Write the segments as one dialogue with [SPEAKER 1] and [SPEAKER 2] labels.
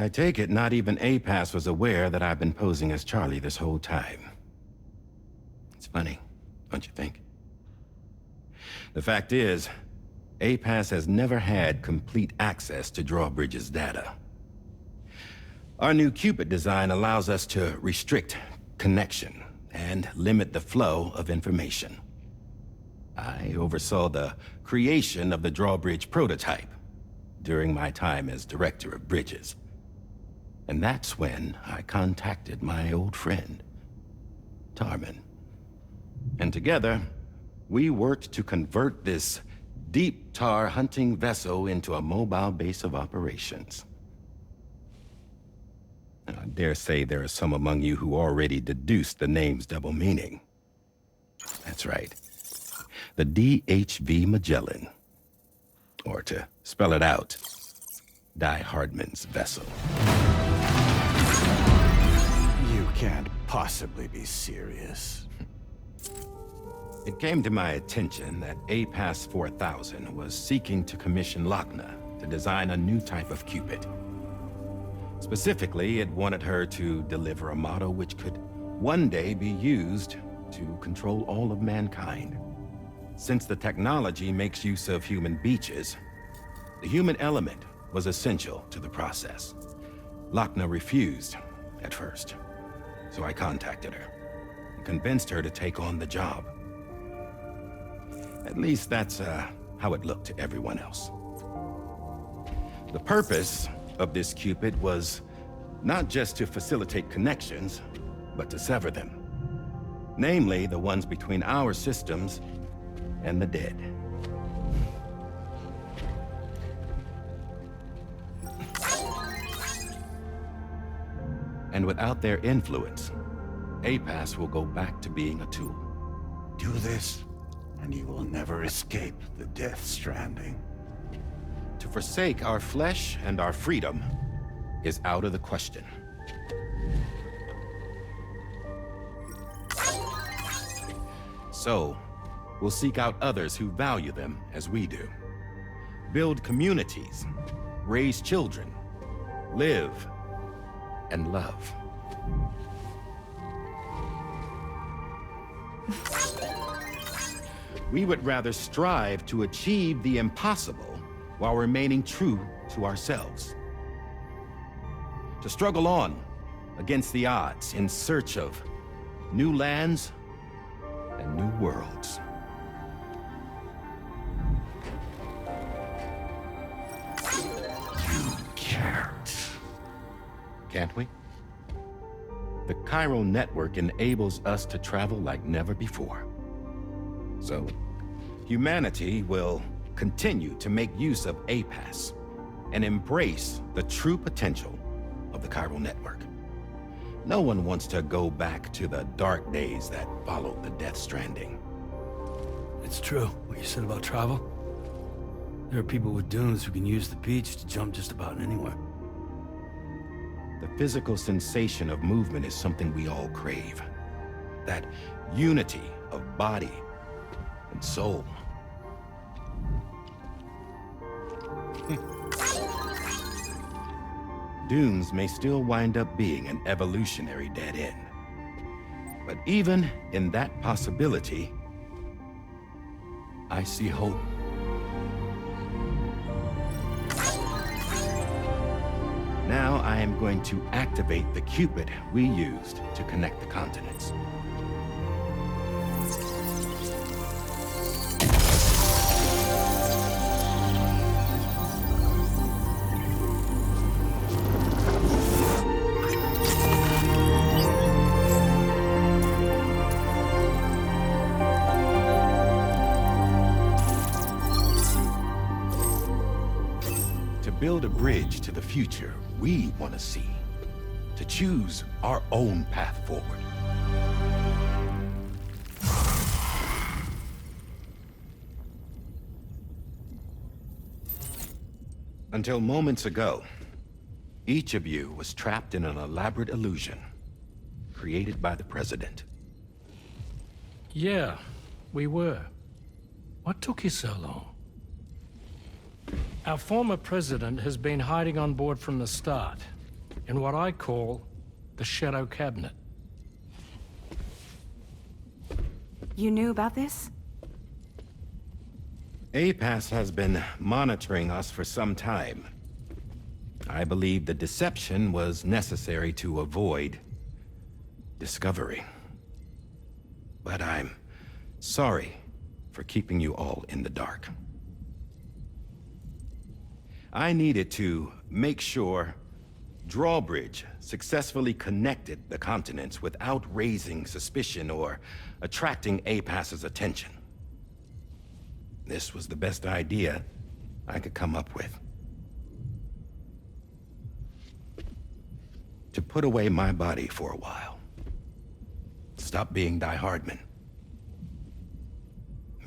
[SPEAKER 1] I take it not even APAS was aware that I've been posing as Charlie this whole time. It's funny, don't you think? The fact is, APAS has never had complete access to Drawbridge's data. Our new Cupid design allows us to restrict connection and limit the flow of information. I oversaw the creation of the Drawbridge prototype during my time as Director of Bridges. And that's when I contacted my old friend, Tarman. And together, we worked to convert this deep tar hunting vessel into a mobile base of operations. And I dare say there are some among you who already deduced the name's double meaning. That's right. The DHV Magellan. Or to spell it out, Die Hardman's vessel.
[SPEAKER 2] You can't possibly be serious.
[SPEAKER 1] It came to my attention that APAS 4000 was seeking to commission Lochna to design a new type of Cupid. Specifically, it wanted her to deliver a model which could one day be used to control all of mankind. Since the technology makes use of human beaches, the human element was essential to the process. Lochna refused at first, so I contacted her and convinced her to take on the job. At least that's how it looked to everyone else. The purpose of this Cupid was not just to facilitate connections, but to sever them. Namely, the ones between our systems and the dead. And without their influence, APAS will go back to being a tool.
[SPEAKER 2] Do this, and you will never escape the death stranding.
[SPEAKER 1] To forsake our flesh and our freedom is out of the question. So, we'll seek out others who value them as we do. Build communities, raise children, live, and love. We would rather strive to achieve the impossible while remaining true to ourselves. To struggle on against the odds in search of new lands and new worlds.
[SPEAKER 2] You can't.
[SPEAKER 1] Can't we? The chiral network enables us to travel like never before. So, humanity will continue to make use of APAS and embrace the true potential of the chiral network. No one wants to go back to the dark days that followed the death stranding.
[SPEAKER 3] It's true, what you said about travel. There are people with dunes who can use the beach to jump just about anywhere.
[SPEAKER 1] The physical sensation of movement is something we all crave. That unity of body and soul. Dunes may still wind up being an evolutionary dead end. But even in that possibility, I see hope. Now I am going to activate the Cupid we used to connect the continents. To build a bridge to the future we want to see. To choose our own path forward. Until moments ago, each of you was trapped in an elaborate illusion created by the President.
[SPEAKER 4] Yeah, we were. What took you so long? Our former president has been hiding on board from the start. in what I call the Shadow Cabinet.
[SPEAKER 5] You knew about this?
[SPEAKER 1] APAS has been monitoring us for some time. I believe the deception was necessary to avoid discovery. But I'm sorry for keeping you all in the dark. I needed to make sure Drawbridge successfully connected the continents without raising suspicion or attracting APAS's attention. This was the best idea I could come up with. To put away my body for a while. Stop being Die Hardman.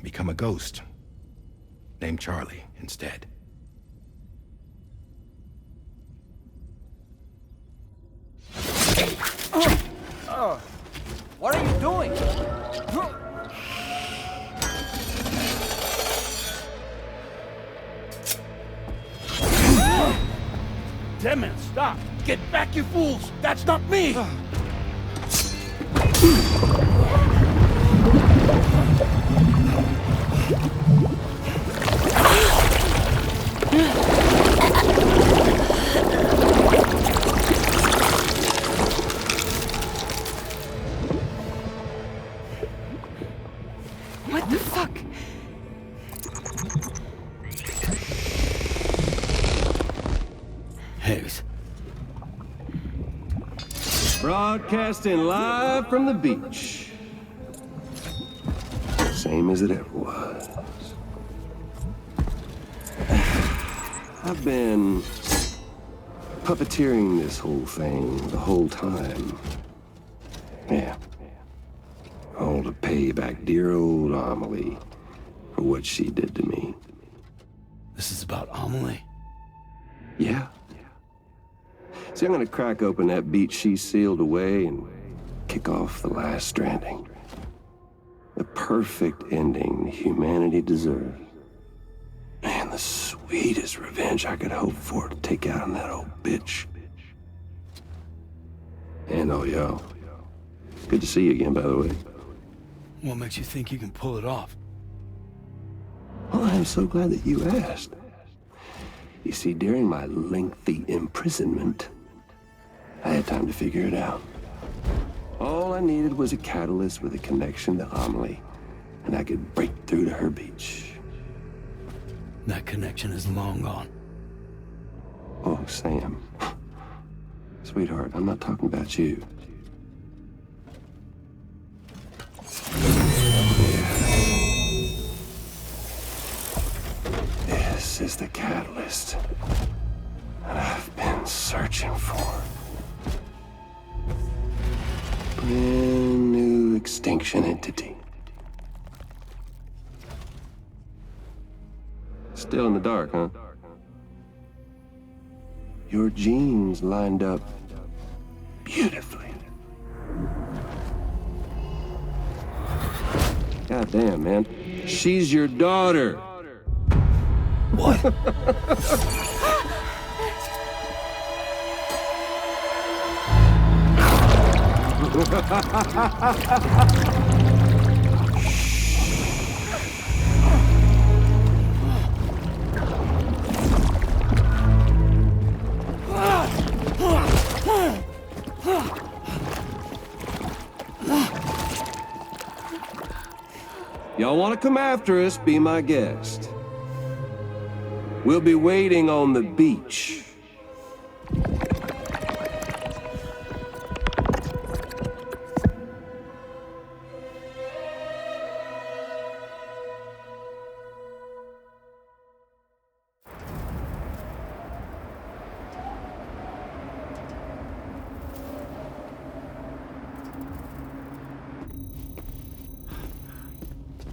[SPEAKER 1] Become a ghost. Named Charlie instead.
[SPEAKER 6] What are you doing?
[SPEAKER 3] Damn it, stop! Get back, you fools! That's not me!
[SPEAKER 5] What the fuck?
[SPEAKER 3] Higgs.
[SPEAKER 7] Broadcasting live from the beach. Same as it ever was. I've been puppeteering this whole thing the whole time. Yeah. All to pay back dear old Amelie for what she did to me.
[SPEAKER 3] This is about Amelie.
[SPEAKER 7] Yeah. See, I'm gonna crack open that beach she sealed away and kick off the last Stranding. The perfect ending humanity deserves. And the sweetest revenge I could hope for to take out on that old bitch. And oh, yo. Good to see you again, by the way.
[SPEAKER 3] What makes you think you can pull it off?
[SPEAKER 7] Well, I'm so glad that you asked. You see, during my lengthy imprisonment, I had time to figure it out. All I needed was a catalyst with a connection to Amelie, and I could break through to her beach.
[SPEAKER 3] That connection is long gone.
[SPEAKER 7] Oh, Sam. Sweetheart, I'm not talking about you. This is the catalyst that I've been searching for. Brand new extinction entity. Still in the dark, huh? Your genes lined up beautifully. God damn, man. She's your daughter.
[SPEAKER 3] What?
[SPEAKER 7] Y'all want to come after us, be my guest. We'll be waiting on the beach.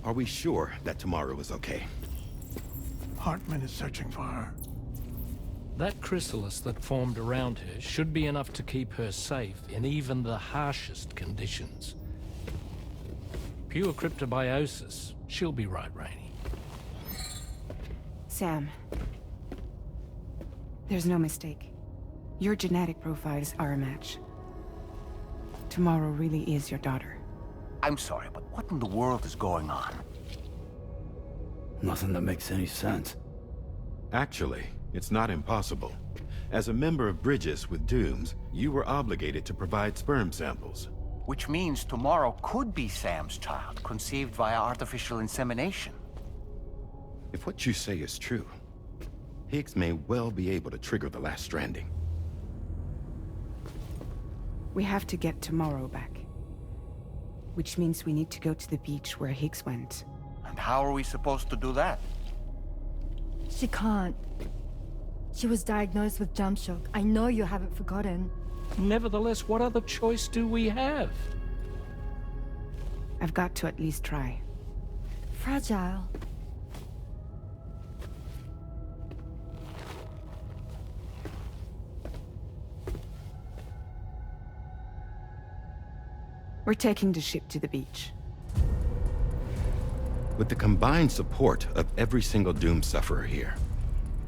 [SPEAKER 1] Are we sure that tomorrow is okay?
[SPEAKER 2] Hartman is searching for her.
[SPEAKER 4] That chrysalis that formed around her should be enough to keep her safe in even the harshest conditions. Pure cryptobiosis. She'll be right, Rainey.
[SPEAKER 5] Sam. There's no mistake. Your genetic profiles are a match. Tomorrow really is your daughter.
[SPEAKER 6] I'm sorry, but what in the world is going on?
[SPEAKER 3] Nothing that makes any sense.
[SPEAKER 1] Actually, it's not impossible. As a member of Bridges with Dooms, you were obligated to provide sperm samples.
[SPEAKER 6] Which means tomorrow could be Sam's child, conceived via artificial insemination.
[SPEAKER 1] If what you say is true, Higgs may well be able to trigger the last stranding.
[SPEAKER 5] We have to get Tomorrow back. Which means we need to go to the beach where Higgs went.
[SPEAKER 6] And how are we supposed to do that?
[SPEAKER 8] She can't. She was diagnosed with jump shock. I know you haven't forgotten.
[SPEAKER 4] Nevertheless, what other choice do we have?
[SPEAKER 5] I've got to at least try.
[SPEAKER 8] Fragile.
[SPEAKER 5] We're taking the ship to the beach.
[SPEAKER 1] With the combined support of every single Doom sufferer here,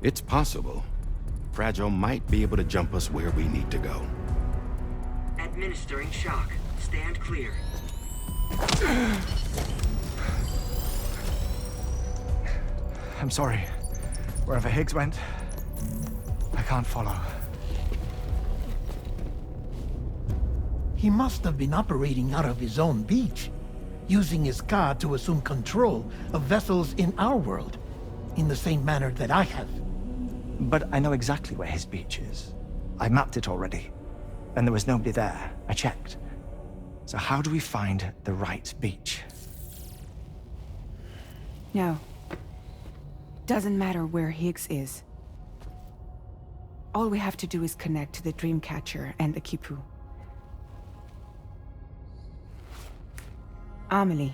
[SPEAKER 1] it's possible Fragile might be able to jump us where we need to go.
[SPEAKER 9] Administering shock. Stand clear.
[SPEAKER 10] I'm sorry. Wherever Higgs went, I can't follow.
[SPEAKER 11] He must have been operating out of his own beach, using his car to assume control of vessels in our world, in the same manner that I have.
[SPEAKER 10] But I know exactly where his beach is. I mapped it already, and there was nobody there. I checked. So how do we find the right beach?
[SPEAKER 5] No. Doesn't matter where Higgs is. All we have to do is connect to the Dreamcatcher and the Kipu. Amelie.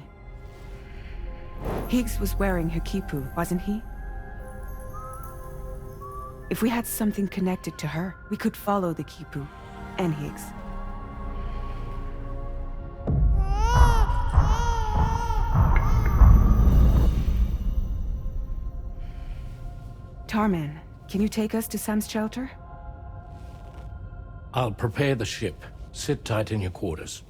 [SPEAKER 5] Higgs was wearing her Kipu, wasn't he? If we had something connected to her, we could follow the Kipu and Higgs. Tarman, can you take us to Sam's shelter?
[SPEAKER 4] I'll prepare the ship. Sit tight in your quarters.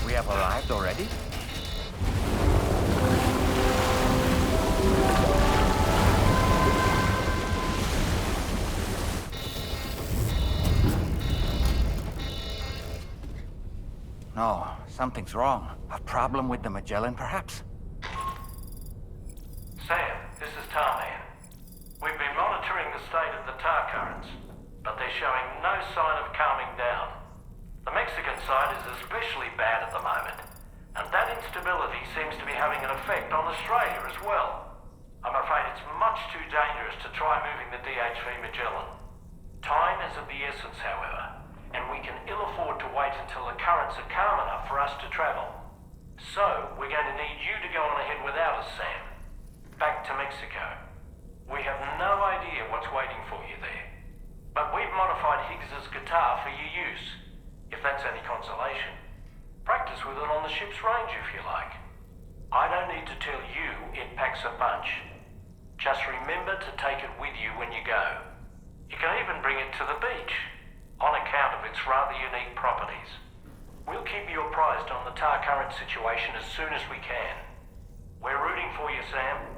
[SPEAKER 6] We have arrived already? No, something's wrong. A problem with the Magellan, perhaps?
[SPEAKER 4] Sam, this is Tarman. We've been monitoring the state of the tar currents, but they're showing no sign of calming down. The Mexican side is especially bad at the moment, and that instability seems to be having an effect on Australia as well. I'm afraid it's much too dangerous to try moving the DHV Magellan. Time is of the essence, however, and we can ill afford to wait until the currents are calm enough for us to travel. So, we're going to need you to go on ahead without us, Sam. Back to Mexico. We have no idea what's waiting for you there, but we've modified Higgs's guitar for your use. If that's any consolation. Practice with it on the ship's range if you like. I don't need to tell you it packs a punch. Just remember to take it with you when you go. You can even bring it to the beach, on account of its rather unique properties. We'll keep you apprised on the tar current situation as soon as we can. We're rooting for you, Sam.